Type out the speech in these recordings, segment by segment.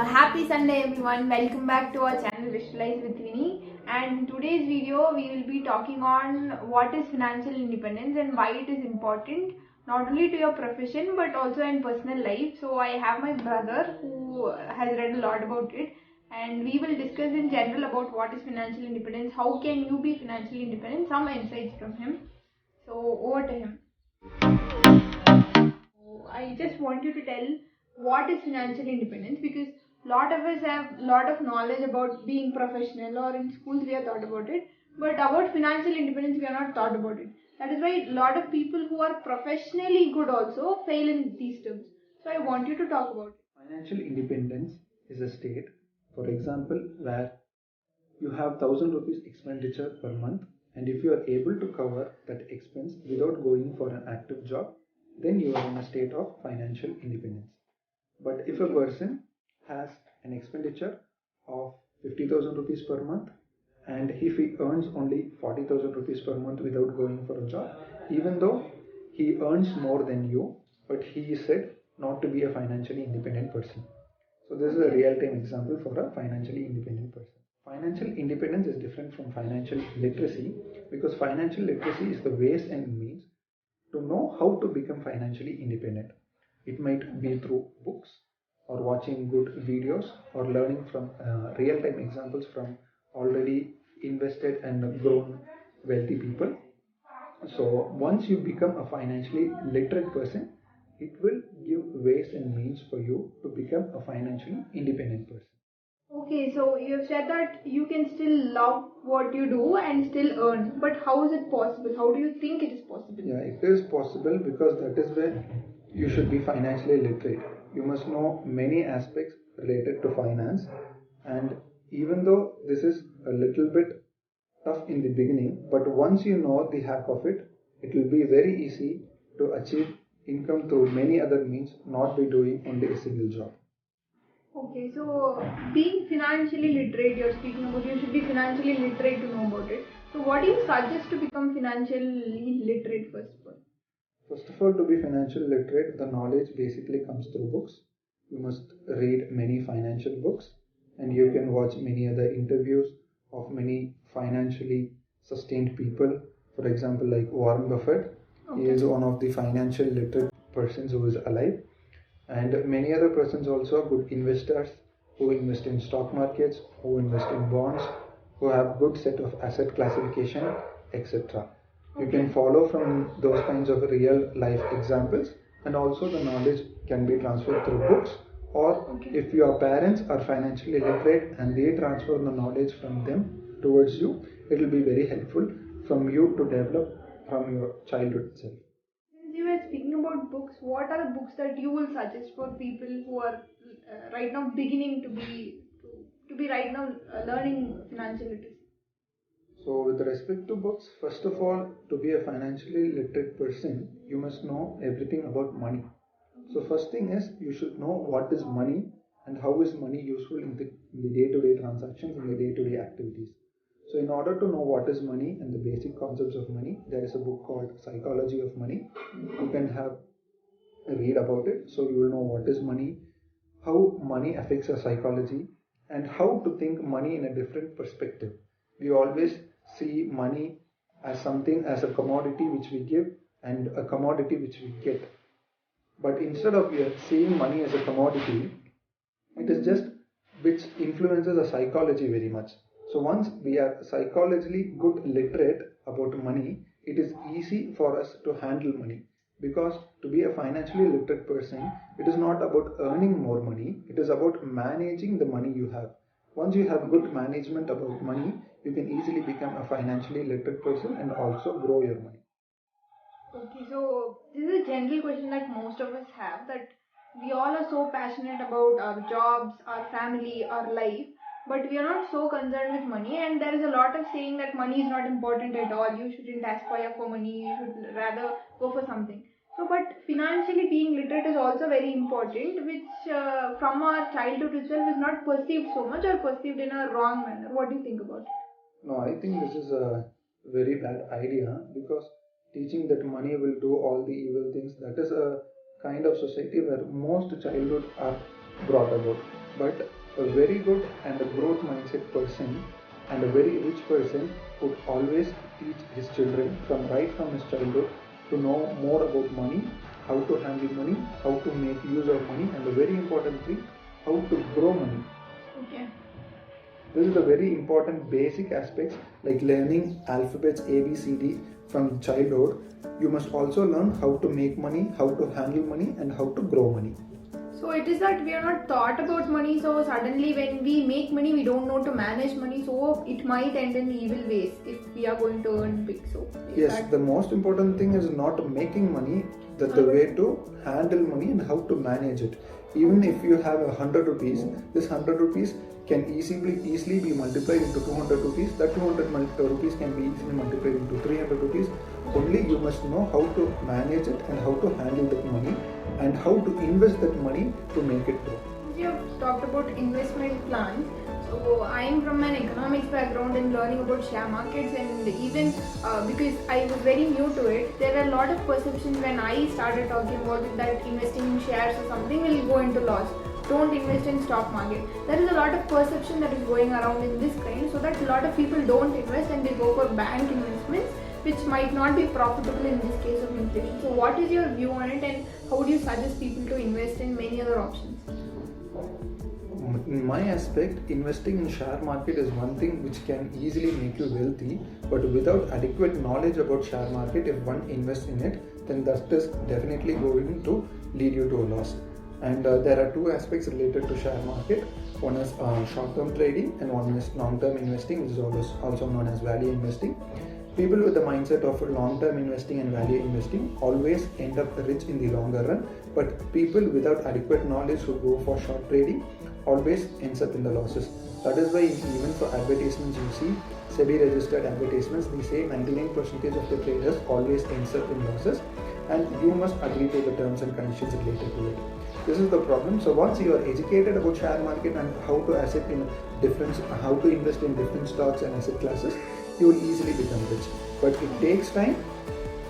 Happy Sunday everyone, welcome back to our channel Visualize with Vinny, and in today's video we will be talking on what is financial independence and why it is important not only to your profession but also in personal life. So I have my brother who has read a lot about it, and we will discuss in general about what is financial independence, how can you be financially independent, some insights from him. So over to him. I just want you to tell what is financial independence, because lot of us have lot of knowledge about being professional, or in schools we are taught about it, but about financial independence we are not taught about it. That is why a lot of people who are professionally good also fail in these terms. So I want you to talk about it. Financial independence is a state, for example, where you have 1,000 rupees expenditure per month, and if you are able to cover that expense without going for an active job, then you are in a state of financial independence. But if a person has an expenditure of 50,000 rupees per month, and if he earns only 40,000 rupees per month without going for a job, even though he earns more than you, but he is said not to be a financially independent person. So this is a real-time example for a financially independent person. Financial independence is different from financial literacy, because financial literacy is the ways and means to know how to become financially independent. It might be through books, or watching good videos, or learning from real-time examples from already invested and grown wealthy people. So once you become a financially literate person, it will give ways and means for you to become a financially independent person. Okay, so you have said that you can still love what you do and still earn, but how is it possible? How do you think it is possible? Yeah, it is possible, because that is where you should be financially literate. You must know many aspects related to finance, and even though this is a little bit tough in the beginning, but once you know the hack of it, it will be very easy to achieve income through many other means, not by doing only a single job. Okay, so being financially literate, you're speaking about you should be financially literate to know about it. So, what do you suggest to become financially literate first of all? First of all, to be financially literate, the knowledge basically comes through books. You must read many financial books, and you can watch many other interviews of many financially sustained people. For example, like Warren Buffett, he is one of the financial literate persons who is alive, and many other persons also, good investors who invest in stock markets, who invest in bonds, who have good set of asset classification, etc. You can follow from those kinds of real life examples, and also the knowledge can be transferred through books, or if your parents are financially literate and they transfer the knowledge from them towards you, it will be very helpful from you to develop from your childhood itself. Since you were speaking about books, what are the books that you will suggest for people who are right now beginning to be right now learning financial literacy? So, with respect to books, first of all, to be a financially literate person, you must know everything about money. So, first thing is you should know what is money and how is money useful in the day-to-day transactions, in the day-to-day activities. So, in order to know what is money and the basic concepts of money, there is a book called Psychology of Money. You can have a read about it, so you will know what is money, how money affects our psychology, and how to think money in a different perspective. We always see money as something, as a commodity which we give and a commodity which we get. But instead of seeing money as a commodity, it is just which influences our psychology very much. So once we are psychologically good literate about money, it is easy for us to handle money, because to be a financially literate person, it is not about earning more money, it is about managing the money you have. Once you have good management about money, you can easily become a financially literate person and also grow your money. Okay, so this is a general question that most of us have, that we all are so passionate about our jobs, our family, our life, but we are not so concerned with money. And there is a lot of saying that money is not important at all. You shouldn't aspire for money. You should rather go for something. So, but financially being literate is also very important, which from our childhood itself is not perceived so much, or perceived in a wrong manner. What do you think about it? No, I think this is a very bad idea, because teaching that money will do all the evil things, that is a kind of society where most childhood are brought about. but a very good and a growth mindset person and a very rich person would always teach his children from his childhood to know more about money, how to handle money, how to make use of money, and the very important thing, how to grow money. Okay. This is the very important basic aspects like learning alphabets A, B, C, D from childhood. You must also learn how to make money, how to handle money, and how to grow money. So it is that we are not taught about money, so suddenly when we make money, we don't know to manage money, so it might end in evil ways if we are going to earn big. So yes, the most important thing is not making money, that the way to handle money and how to manage it. Even if you have 100 rupees, this 100 rupees can easily be multiplied into 200 rupees. That 200 rupees can be easily multiplied into 300 rupees. Only you must know how to manage it and how to handle that money and how to invest that money to make it grow. You have talked about investment plans. So I am from an economics background and learning about share markets, and even because I was very new to it, there were a lot of perceptions when I started talking about it that investing in shares or something will go into loss. Don't invest in stock market. There is a lot of perception that is going around in this kind, so that a lot of people don't invest and they go for bank investments, which might not be profitable in this case of inflation. So what is your view on it, and how do you suggest people to invest in many other options? In my aspect, investing in share market is one thing which can easily make you wealthy, but without adequate knowledge about share market, if one invests in it, then that is definitely going to lead you to a loss. And there are two aspects related to share market. One is short-term trading and one is long-term investing, which is also known as value investing. People with the mindset of long-term investing and value investing always end up rich in the longer run, but people without adequate knowledge who go for short trading always ends up in the losses. That is why even for advertisements you see, SEBI registered advertisements, they say 99% of the traders always ends up in losses, and you must agree to the terms and conditions related to it. This is the problem. So once you are educated about share market and how to how to invest in different stocks and asset classes, you will easily become rich. But it takes time.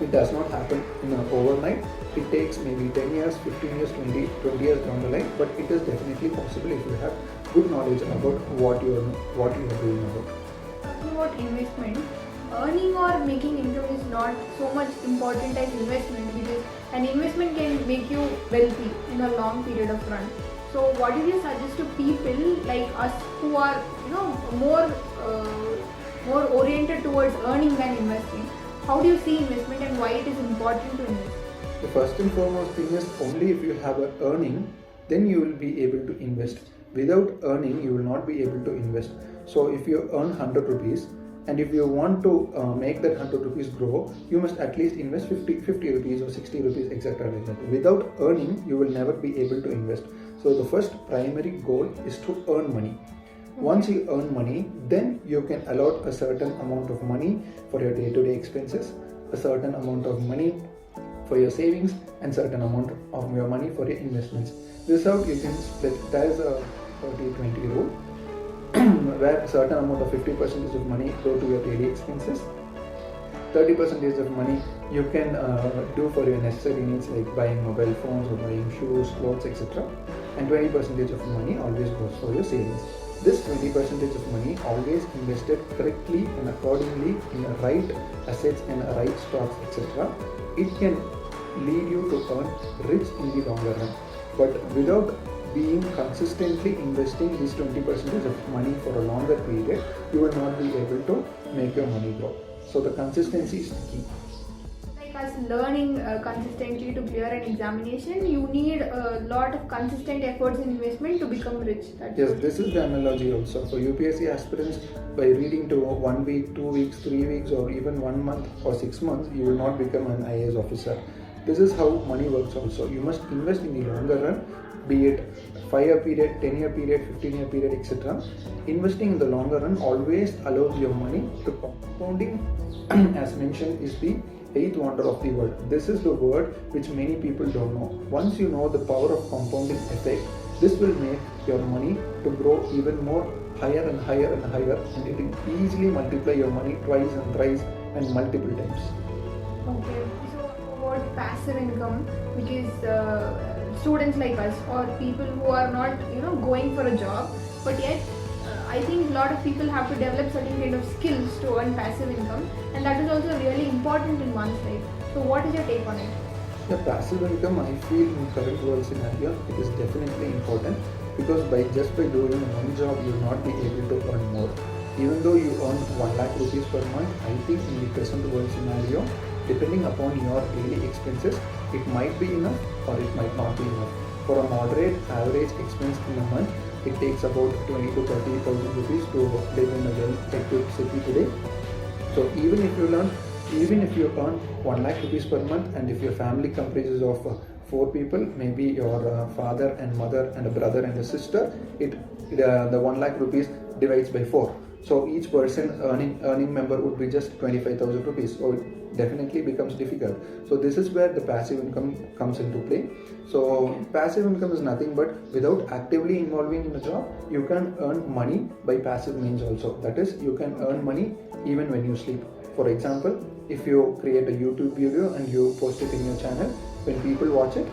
It does not happen overnight. It takes maybe 10 years, 15 years, 20 years down the line, but it is definitely possible if you have good knowledge about what you are doing about. Talking about investment, earning or making income is not so much important as investment, because an investment can make you wealthy in a long period of run. So what do you suggest to people like us who are more oriented towards earning than investing? How do you see investment and why it is important to invest? The first and foremost thing is, only if you have an earning, then you will be able to invest. Without earning, you will not be able to invest. So if you earn 100 rupees, and if you want to make that 100 rupees grow, you must at least invest 50 rupees or 60 rupees, etc. Without earning, you will never be able to invest. So the first primary goal is to earn money. Once you earn money, then you can allot a certain amount of money for your day-to-day expenses, a certain amount of money for your savings, and certain amount of your money for your investments. This is how you can split. There is a 30-20 rule where a certain amount of 50% of money go to your daily expenses, 30% of money you can do for your necessary needs like buying mobile phones or buying shoes, clothes, etc. and 20% of money always goes for your savings. This 20% of money always invested correctly and accordingly in the right assets and right stocks, etc. It can lead you to earn rich in the longer run. But without being consistently investing this 20% of money for a longer period, you will not be able to make your money grow. So the consistency is the key. Like us learning consistently to clear an examination, you need a lot of consistent efforts in investment to become rich. Yes, this is the analogy also. For UPSC aspirants, by reading to 1 week, 2 weeks, 3 weeks, or even 1 month or 6 months, you will not become an IAS officer. This is how money works also. You must invest in the longer run, be it 5-year period, 10-year period, 15-year period, etc. Investing in the longer run always allows your money to compounding, as mentioned, is the 8th wonder of the world. This is the word which many people don't know. Once you know the power of compounding effect, this will make your money to grow even more higher and higher and higher, and it will easily multiply your money twice and thrice and multiple times. Okay, so about passive income, because students like us or people who are not going for a job, but yet I think a lot of people have to develop certain kind of skills to earn passive income, and that is also really important in one's life. So what is your take on it? The passive income, I feel in current world scenario, it is definitely important because by doing one job, you will not be able to earn more. Even though you earn 1 lakh rupees per month, I think in the present world scenario, depending upon your daily expenses, it might be enough or it might not be enough. For a moderate average expense in a month, it takes about 20 to 30,000 rupees to live in a well-equipped city today. So even if you earn 1 lakh rupees per month, and if your family comprises of 4 people, maybe your father and mother and a brother and a sister, the 1 lakh rupees divides by 4. So each person earning member would be just 25,000 rupees. So it definitely becomes difficult. So this is where the passive income comes into play. So passive income is nothing but without actively involving in a job, you can earn money by passive means also. That is, you can earn money even when you sleep. For example, if you create a YouTube video and you post it in your channel, when people watch it,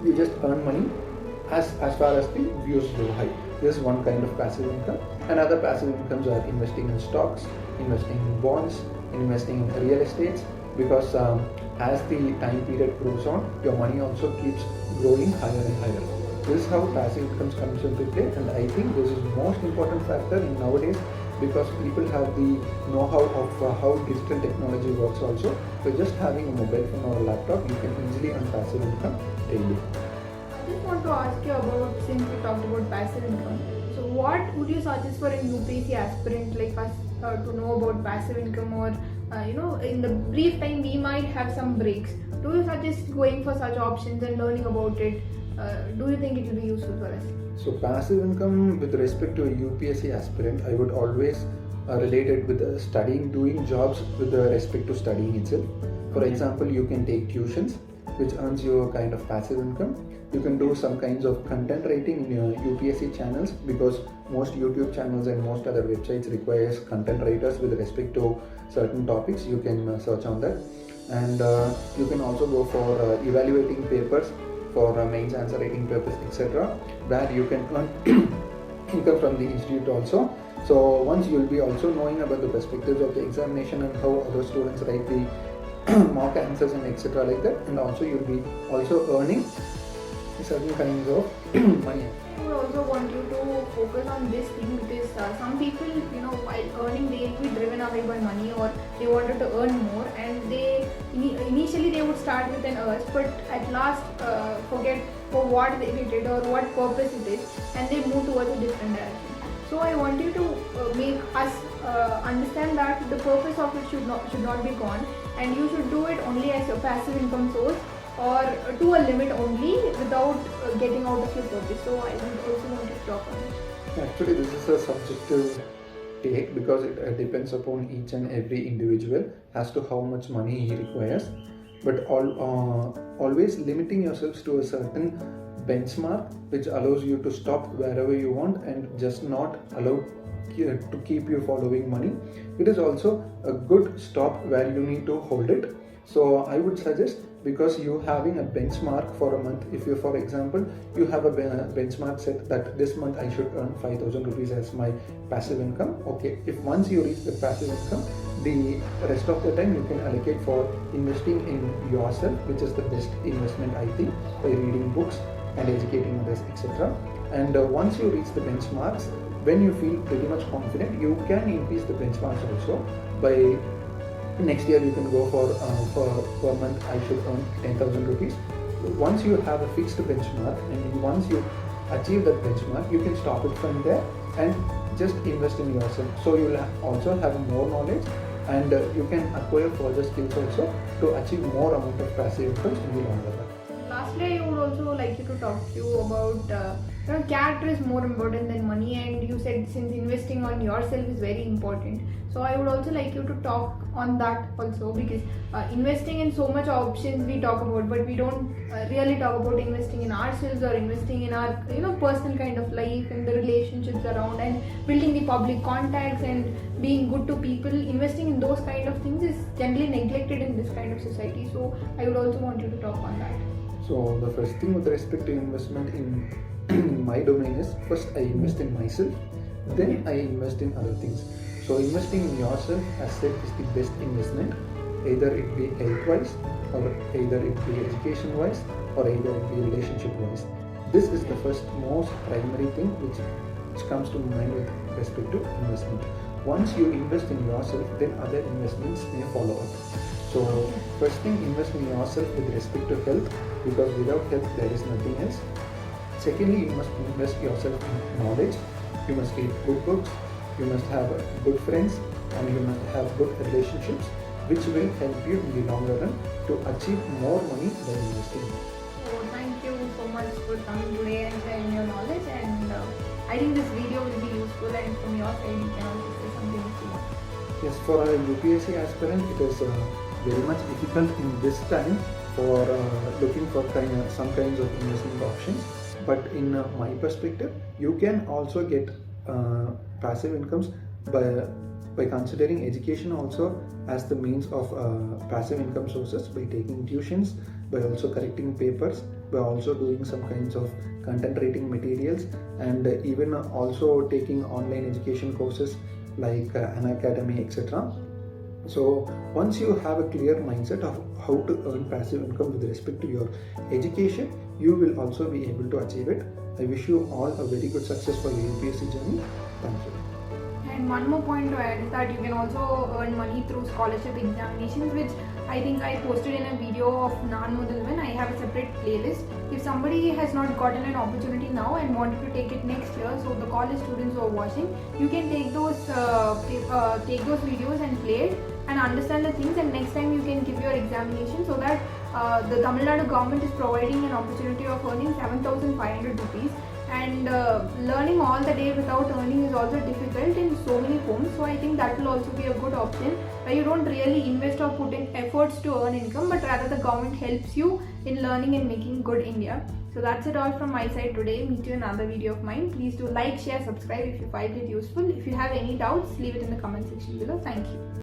you just earn money as far as the views go high. This is one kind of passive income. And other passive incomes are investing in stocks, investing in bonds, investing in real estates, because as the time period goes on, your money also keeps growing higher and higher. This is how passive income comes into play, and I think this is the most important factor in nowadays, because people have the know-how of how digital technology works also. So just having a mobile phone or a laptop, you can easily earn passive income daily. I just want to ask you about, since we talked about passive income, so what would you suggest for an UPSC aspirant like us to know about passive income, or in the brief time we might have some breaks? Do you suggest going for such options and learning about it? Do you think it will be useful for us? So passive income with respect to a UPSC aspirant, I would always relate it with studying, doing jobs with respect to studying itself. For example, you can take tuitions, which earns you a kind of passive income. You can do some kinds of content writing in your UPSC channels, because most YouTube channels and most other websites requires content writers with respect to certain topics. You can search on that, and you can also go for evaluating papers, for mains answer writing papers, etc., where you can earn income from the institute also. So once you will be also knowing about the perspectives of the examination and how other students write the mock answers and etc. like that, and also you will be also earning certain kinds of money. I would also want you to focus on this thing, because some people, while earning, they will be driven away by money, or they wanted to earn more, and they initially they would start with an urge, but at last forget for what they did or what purpose it is, and they move towards a different direction. So I want you to make us understand that the purpose of it should not be gone, and you should do it only as a passive income source, or to a limit only, without getting out of your purpose. So I would also want to talk on it. Actually, this is a subjective take, because it depends upon each and every individual as to how much money he requires. But always limiting yourselves to a certain benchmark, which allows you to stop wherever you want and just not allow to keep you following money. It is also a good stop where you need to hold it. So I would suggest, because you having a benchmark for a month, if you, for example, you have a benchmark set that this month I should earn 5,000 rupees as my passive income. Okay, if once you reach the passive income, the rest of the time you can allocate for investing in yourself, which is the best investment, I think, by reading books and educating others, etc. And once you reach the benchmarks, when you feel pretty much confident, you can increase the benchmarks also. By next year you can go for per month I should earn 10,000 rupees. Once you have a fixed benchmark, and once you achieve that benchmark, you can stop it from there and just invest in yourself. So you will also have more knowledge, and you can acquire further skills also to achieve more amount of passive income in the long run. Lastly, I would also like you to talk to you about character is more important than money, and you said since investing on yourself is very important. So I would also like you to talk on that also, because investing in so much options we talk about, but we don't really talk about investing in ourselves, or investing in our personal kind of life and the relationships around, and building the public contacts and being good to people. Investing in those kind of things is generally neglected in this kind of society. So I would also want you to talk on that. So the first thing with respect to investment in my domain is, first I invest in myself, then I invest in other things. So investing in yourself, as said, is the best investment. Either it be health wise, or either it be education wise, or either it be relationship wise. This is the first most primary thing which comes to mind with respect to investment. Once you invest in yourself, then other investments may follow up. So first thing, invest in yourself with respect to health, because without health there is nothing else. Secondly, you must invest yourself in knowledge. You must read good books, you must have good friends, and you must have good relationships, which will help you in the longer run to achieve more money by investing. So thank you so much for coming today and sharing your knowledge, and I think this video will be useful, and from your side you can also say something if you want. Yes, for a UPSC aspirant, it is very much difficult in this time for looking for some kinds of investment options. But in my perspective, you can also get passive incomes by considering education also as the means of passive income sources, by taking tuitions, by also correcting papers, by also doing some kinds of content writing materials, and even also taking online education courses like an academy, etc. So once you have a clear mindset of how to earn passive income with respect to your education, you will also be able to achieve it. I wish you all a very good success for your UPSC journey. Thank you. And one more point to add is that you can also earn money through scholarship examinations, which I think I posted in a video of Nan Mudalvan. I have a separate playlist. If somebody has not gotten an opportunity now and wanted to take it next year, so the college students who are watching, you can take those videos and play it and understand the things, and next time you can give your examination, so that the Tamil Nadu government is providing an opportunity of earning 7,500 rupees. And learning all the day without earning is also difficult in so many homes, so I think that will also be a good option, where you don't really invest or put in efforts to earn income, but rather the government helps you in learning and making good India. So that's it all from my side today. Meet you in another video of mine. Please do like, share, subscribe if you find it useful. If you have any doubts, leave it in the comment section below. Thank you.